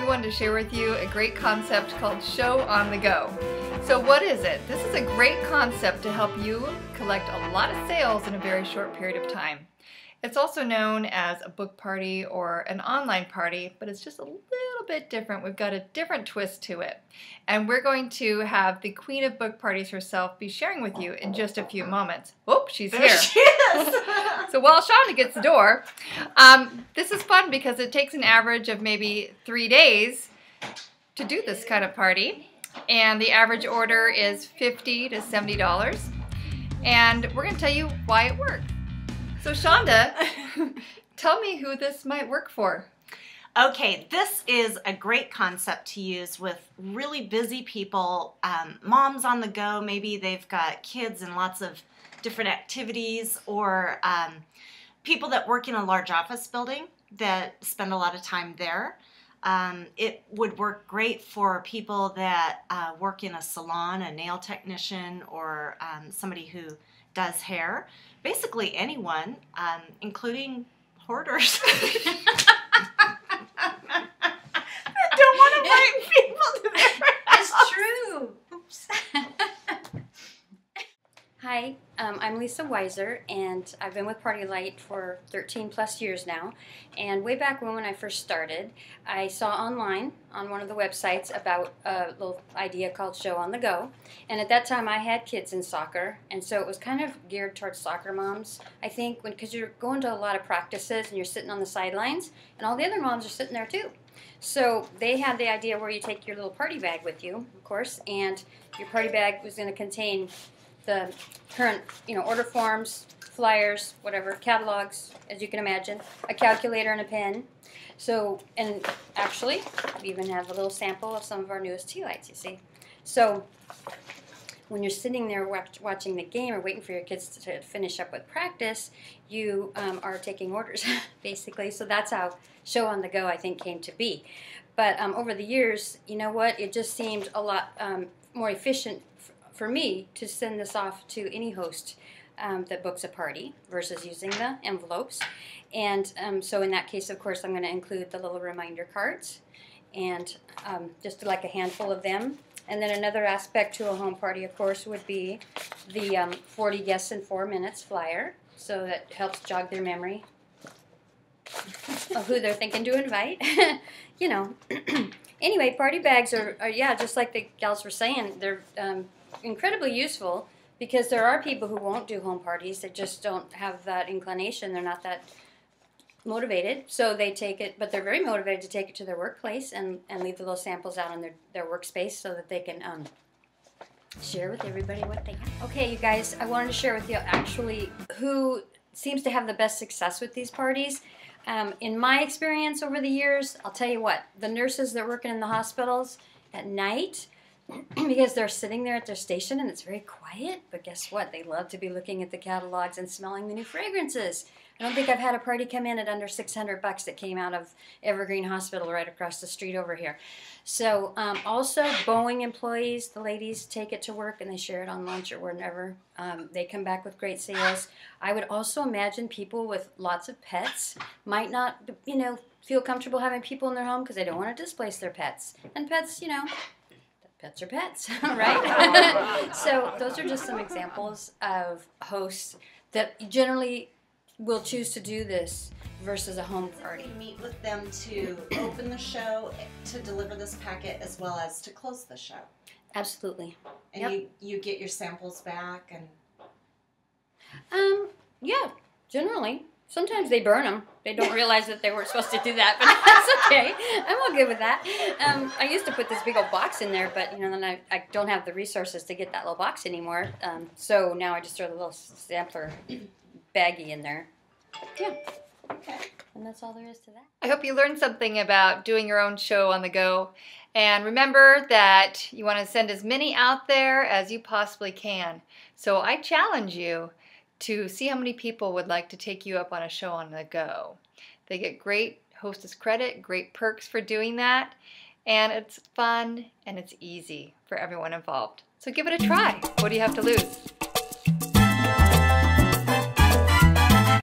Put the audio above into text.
we wanted to share with you a great concept called Show on the Go. So what is it? This is a great concept to help you collect a lot of sales in a very short period of time. It's also known as a book party or an online party, but it's just a little bit different. We've got a different twist to it. And we're going to have the queen of book parties herself be sharing with you in just a few moments. Oh, she's here. There she is. So while Shonda gets the door, this is fun because it takes an average of maybe 3 days to do this kind of party. And the average order is $50 to $70. And we're going to tell you why it worked. So Shonda, tell me who this might work for. Okay, this is a great concept to use with really busy people, moms on the go. Maybe they've got kids and lots of different activities, or people that work in a large office building that spend a lot of time there. It would work great for people that work in a salon, a nail technician, or somebody who does hair. Basically anyone, including hoarders. Don't want to invite people to their house. It's true. Oops. Hi, I'm Lisa Weiser, and I've been with Party Light for 13 plus years now. And way back when I first started, I saw online on one of the websites about a little idea called Show on the Go. And at that time I had kids in soccer, and so it was kind of geared towards soccer moms, I think, because you're going to a lot of practices and you're sitting on the sidelines, and all the other moms are sitting there too. So they had the idea where you take your little party bag with you, of course, and your party bag was going to contain the current, order forms, flyers, whatever, catalogs, as you can imagine, a calculator and a pen. So, and actually, we even have a little sample of some of our newest tea lights, you see. So, when you're sitting there watching the game or waiting for your kids to finish up with practice, you are taking orders, basically. So that's how Show on the Go, I think, came to be. But over the years, you know what, it just seemed a lot more efficient for me to send this off to any host that books a party versus using the envelopes. And so in that case, of course, I'm going to include the little reminder cards, and just like a handful of them. And then another aspect to a home party, of course, would be the 40 guests in 4 minutes flyer. So that helps jog their memory of who they're thinking to invite. Anyway, party bags are, yeah, just like the gals were saying, they're incredibly useful, because there are people who won't do home parties. They just don't have that inclination. They're not that motivated. So they take it, but they're very motivated to take it to their workplace and leave the little samples out on their workspace so that they can share with everybody what they have. Okay, you guys, I wanted to share with you actually who seems to have the best success with these parties. In my experience over the years, I'll tell you what, the nurses that are working in the hospitals at night, because they're sitting there at their station and it's very quiet, but guess what? They love to be looking at the catalogs and smelling the new fragrances. I don't think I've had a party come in at under $600 that came out of Evergreen Hospital right across the street over here. So also Boeing employees, the ladies take it to work and they share it on lunch or whenever. They come back with great sales. I would also imagine people with lots of pets might not, feel comfortable having people in their home because they don't want to displace their pets. And pets, pets are pets, right? So those are just some examples of hosts that generally will choose to do this versus a home party. You meet with them to open the show, to deliver this packet, as well as to close the show. Absolutely. And yep. you get your samples back and. Yeah, generally. Sometimes they burn them. They don't realize that they weren't supposed to do that, but that's okay. I'm all good with that. I used to put this big old box in there, but then I don't have the resources to get that little box anymore. So now I just throw the little sampler baggie in there. Yeah. Okay. And that's all there is to that. I hope you learned something about doing your own show on the go. And remember that you want to send as many out there as you possibly can. So I challenge you to see how many people would like to take you up on a show on the go. They get great hostess credit, great perks for doing that, and it's fun and it's easy for everyone involved. So give it a try. What do you have to lose?